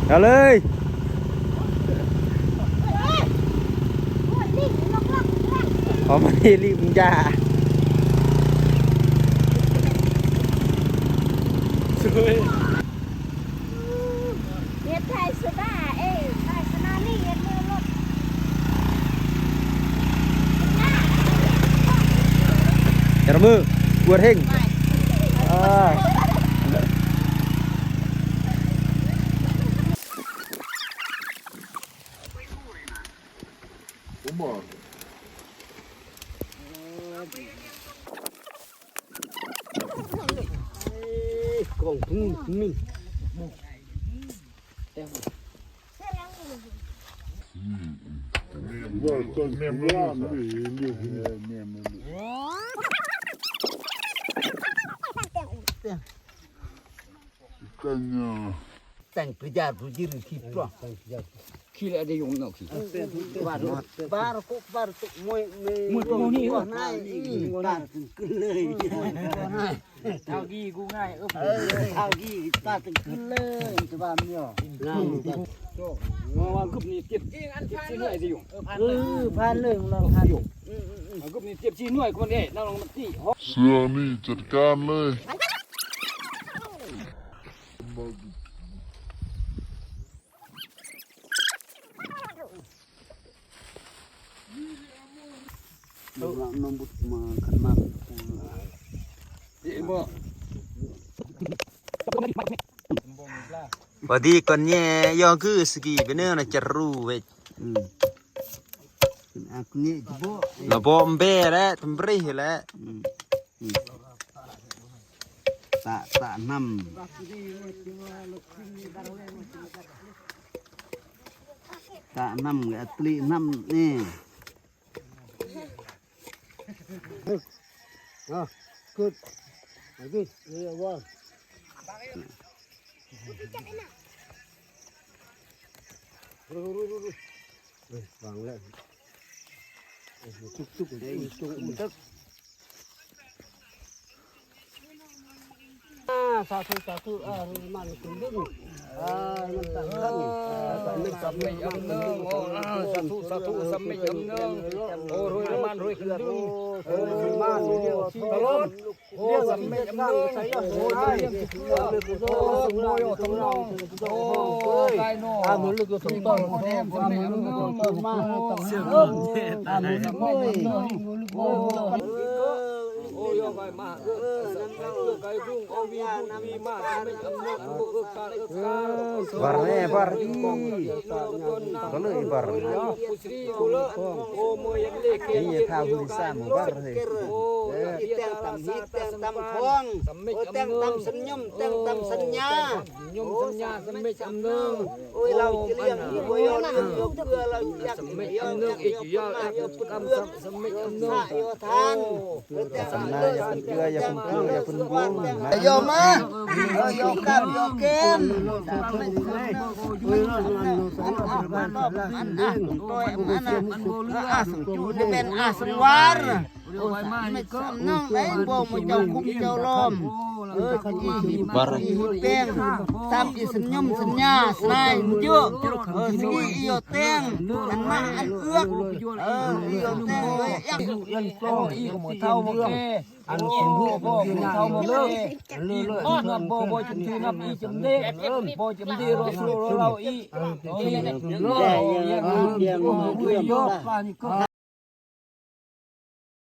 เอาเลยพอมาที่รีบมึงจ้าเฮ็ดไทยสดาไทยสนานี่เฮ็ดมือรถจับมือกวดเฮงผมบอกกองพึ่งมิ่งว่าต้นแม่มล่างนี่เรียกแม่มกันแต่งประหยัดผู้ยืนขี้ปลอกขี้เลยได้ยงเนาะขี้บ้านบ้านกุบ้านตุกมวยตัวนี้ก็ง่ายบ้านขึ้นเลยเท่ากี้กูง่ายเท่ากี้บ้านขึ้นเลยจะบ้านเนาะง่ายว่ากุบนี่เจ็บจีอันเจ็บจีหน่วยได้ยงพันเลยเราพันยงกุบนี่เจ็บจีหน่วยคนเอ้เราลองมาตีเสือนี่จัดการเลยnambut makan Badi konnya yang ke segi bener nak ceru wet. Aku ni bo. Nak bombe lah, tembrih lah. Tak enam. Tak enam, atli enam ni. Good. Good. Yeah, wow. Vàng lên. Chúc đây chung tức. Satu man kundung. Sampai amneng, satu sampai amneng. Oh, roi man roi kundung. Man Talon. Oh, sampai amneng. Oh, moyo tolong. Oh, kaino. Amul lu tong Sampai Oh, yo kai ma. Kai dung oh vi ma sampai amneng. Barne bar i. Kalau ibar. Pusri gula. Oh, moyang leke. Iya tahu tulisan bar he. Oh, teng tam hit teng tam phong teng tam senyum teng tam senya ยมสัญญาสมิจำเนือง ôiเราจะเลี้ยงที่บ่ยอมยกเพื่อเราอยาก สมิจำเนืองอีกยอดกำสัมสมิจำเนือง โยทาน Sana ya pentua ya pentul ya penbung. โยมาโยกับโยเกมเป็นอาสวารไม่ก็น้องไอ้บ่มาเจ้าคุ้มเจ้าลมแป้งตามอีสัญญมสัญญาสลายเยอะสกีอีโยเต้งอันมาอันเอื้อกอีโยเต้งเลยยักษ์ยันโฟอีกหมดเท่าหมดเกอันกินหัวบ่เท่าหมดเลยอ้อนบ่จำทีนับอีจำเด็กบ่จำดีรอสู้เราอีเลี้ยงเลี้ยงเลี้ยง